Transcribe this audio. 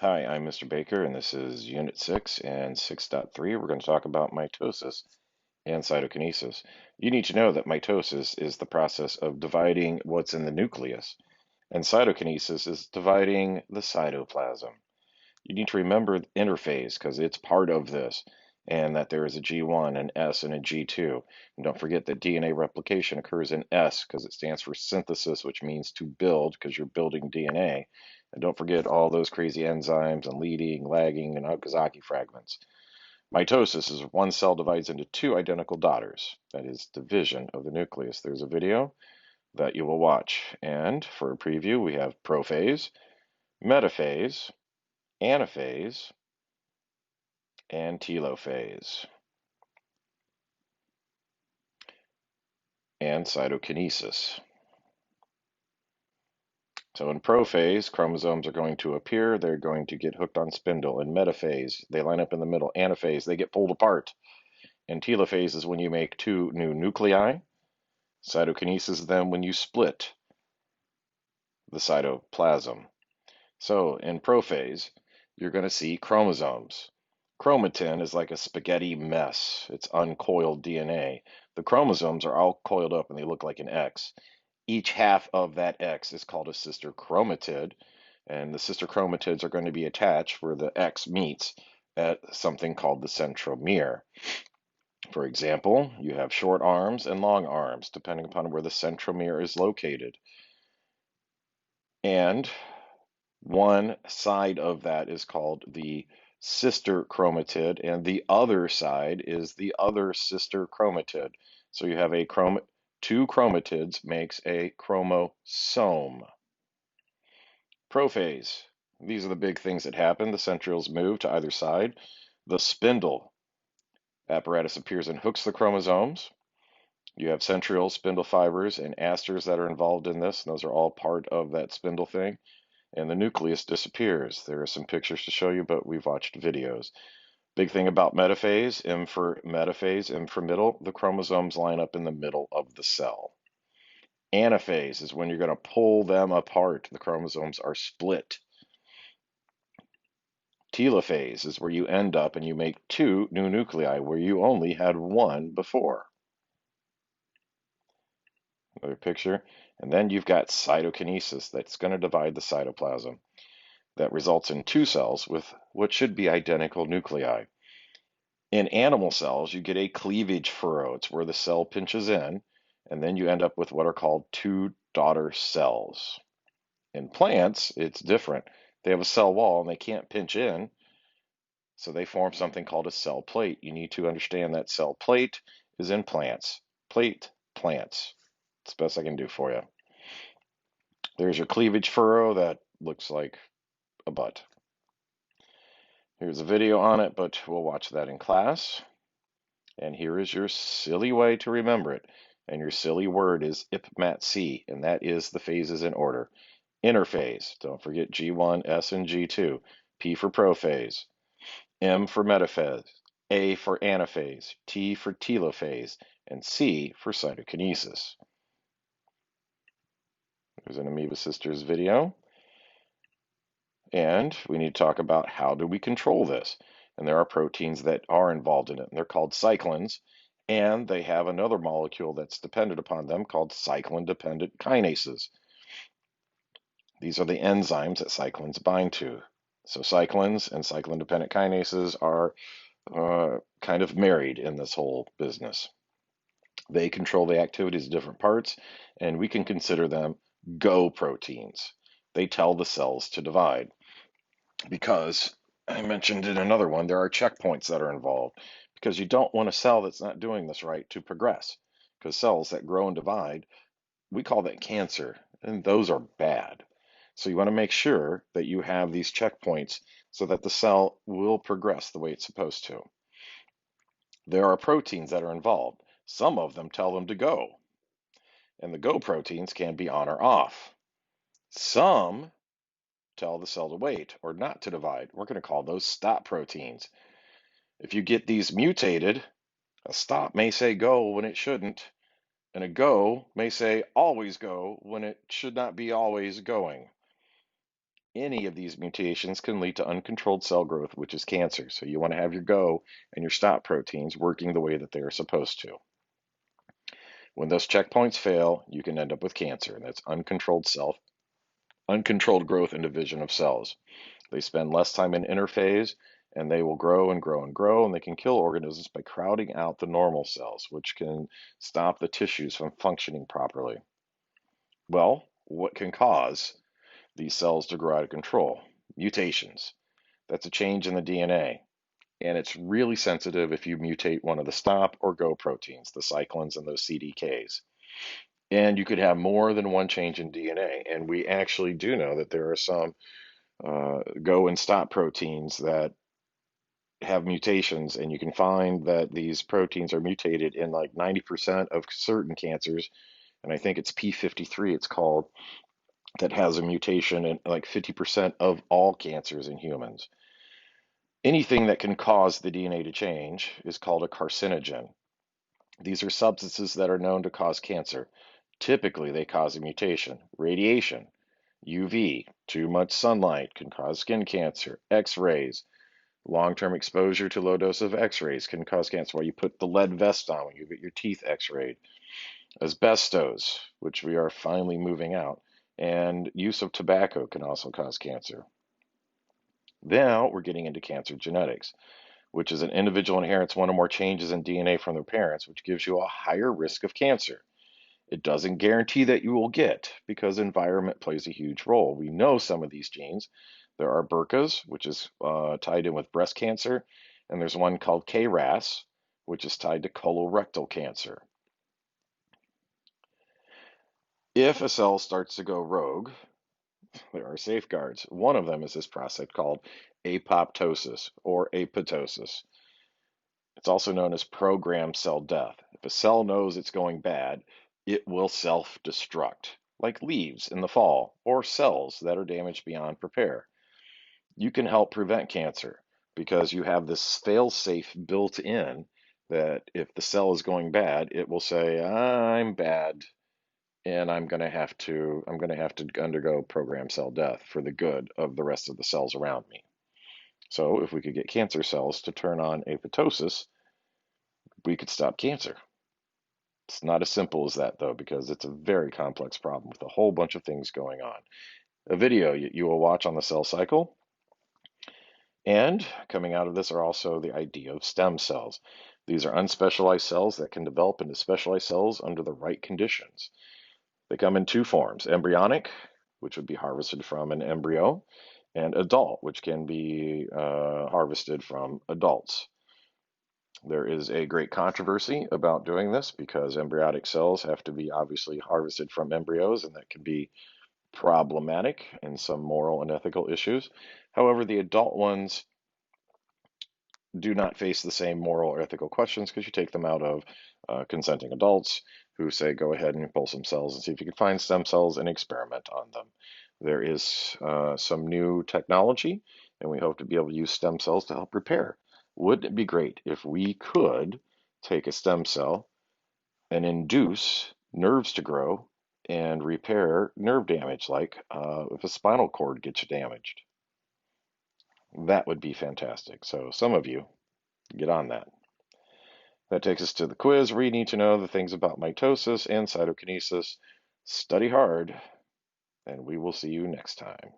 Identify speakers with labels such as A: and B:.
A: Hi, I'm Mr. Baker, and this is Unit 6 and 6.3. We're going to talk about mitosis and cytokinesis. You need to know that mitosis is the process of dividing what's in the nucleus, and cytokinesis is dividing the cytoplasm. You need to remember the interphase because it's part of this, and that there is a G1, an S, and a G2. And don't forget that DNA replication occurs in S because it stands for synthesis, which means to build because you're building DNA. And don't forget all those crazy enzymes and leading, lagging, and Okazaki fragments. Mitosis is one cell divides into two identical daughters. That is division of the nucleus. There's a video that you will watch. And for a preview, we have prophase, metaphase, anaphase, and telophase, and cytokinesis. So in prophase, chromosomes are going to appear. They're going to get hooked on spindle. In metaphase, they line up in the middle. Anaphase, they get pulled apart. And telophase is when you make two new nuclei. Cytokinesis is then when you split the cytoplasm. So in prophase, you're going to see chromosomes. Chromatin is like a spaghetti mess. It's uncoiled DNA. The chromosomes are all coiled up and they look like an X. Each half of that X is called a sister chromatid, and the sister chromatids are going to be attached where the X meets at something called the centromere. For example, you have short arms and long arms, depending upon where the centromere is located. And one side of that is called the sister chromatid, and the other side is the other sister chromatid. So you have two chromatids makes a chromosome. Prophase. These are the big things that happen. The centrioles move to either side. The spindle apparatus appears and hooks the chromosomes. You have centrioles, spindle fibers, and asters that are involved in this, and those are all part of that spindle thing. And the nucleus disappears. There are some pictures to show you, but we've watched videos. Big thing about metaphase, M for metaphase, M for middle, the chromosomes line up in the middle of the cell. Anaphase is when you're going to pull them apart. The chromosomes are split. Telophase is where you end up and you make two new nuclei where you only had one before. Another picture. And then you've got cytokinesis that's going to divide the cytoplasm. That results in two cells with what should be identical nuclei. In animal cells, you get a cleavage furrow. It's where the cell pinches in, and then you end up with what are called two daughter cells. In plants, it's different. They have a cell wall and they can't pinch in, so they form something called a cell plate. You need to understand that cell plate is in plants. Plants. It's the best I can do for you. There's your cleavage furrow that looks like a butt. Here's a video on it, but we'll watch that in class. And here is your silly way to remember it. And your silly word is IPMAT-C, and that is the phases in order. Interphase, don't forget G1, S, and G2. P for prophase. M for metaphase. A for anaphase. T for telophase. And C for cytokinesis. There's an Amoeba Sisters video. And we need to talk about how do we control this. And there are proteins that are involved in it. And they're called cyclins. And they have another molecule that's dependent upon them called cyclin-dependent kinases. These are the enzymes that cyclins bind to. So cyclins and cyclin-dependent kinases are kind of married in this whole business. They control the activities of different parts, and we can consider them go proteins. They tell the cells to divide. Because I mentioned in another one, there are checkpoints that are involved. Because you don't want a cell that's not doing this right to progress. Because cells that grow and divide, we call that cancer, and those are bad. So you want to make sure that you have these checkpoints so that the cell will progress the way it's supposed to. There are proteins that are involved. Some of them tell them to go, and the go proteins can be on or off. Some tell the cell to wait or not to divide. We're going to call those stop proteins. If you get these mutated, a stop may say go when it shouldn't, and a go may say always go when it should not be always going. Any of these mutations can lead to uncontrolled cell growth, which is cancer. So you want to have your go and your stop proteins working the way that they are supposed to. When those checkpoints fail, you can end up with cancer, and that's uncontrolled growth and division of cells. They spend less time in interphase, and they will grow and grow and grow, and they can kill organisms by crowding out the normal cells, which can stop the tissues from functioning properly. Well, what can cause these cells to grow out of control? Mutations. That's a change in the DNA. And it's really sensitive if you mutate one of the stop or go proteins, the cyclins and those CDKs. And you could have more than one change in DNA. And we actually do know that there are some go and stop proteins that have mutations, and you can find that these proteins are mutated in like 90% of certain cancers. And I think it's P53, it's called, that has a mutation in like 50% of all cancers in humans. Anything that can cause the DNA to change is called a carcinogen. These are substances that are known to cause cancer. Typically, they cause a mutation. Radiation, UV, too much sunlight can cause skin cancer. X-rays, long-term exposure to low dose of X-rays can cause cancer. While you put the lead vest on when you get your teeth X-rayed. Asbestos, which we are finally moving out, and use of tobacco can also cause cancer. Now we're getting into cancer genetics, which is an individual inherits one or more changes in DNA from their parents, which gives you a higher risk of cancer. It doesn't guarantee that you will get because environment plays a huge role. We know some of these genes. There are BRCAs, which is tied in with breast cancer, and there's one called KRAS, which is tied to colorectal cancer. If a cell starts to go rogue, there are safeguards. One of them is this process called apoptosis or apoptosis. It's also known as programmed cell death. If a cell knows it's going bad, it will self-destruct, like leaves in the fall or cells that are damaged beyond repair. You can help prevent cancer because you have this fail-safe built in that if the cell is going bad, it will say, I'm bad, and I'm going to have to undergo programmed cell death for the good of the rest of the cells around me. So if we could get cancer cells to turn on apoptosis, we could stop cancer. It's not as simple as that, though, because it's a very complex problem with a whole bunch of things going on. A video you will watch on the cell cycle, and coming out of this are also the idea of stem cells. These are unspecialized cells that can develop into specialized cells under the right conditions. They come in two forms: embryonic, which would be harvested from an embryo, and adult, which can be harvested from adults. There is a great controversy about doing this because embryonic cells have to be obviously harvested from embryos, and that can be problematic and some moral and ethical issues. However, the adult ones do not face the same moral or ethical questions because you take them out of consenting adults who say, go ahead and pull some cells and see if you can find stem cells and experiment on them. There is some new technology, and we hope to be able to use stem cells to help repair. Wouldn't it be great if we could take a stem cell and induce nerves to grow and repair nerve damage, like if a spinal cord gets damaged? That would be fantastic. So some of you get on that. That takes us to the quiz where you need to know the things about mitosis and cytokinesis. Study hard, and we will see you next time.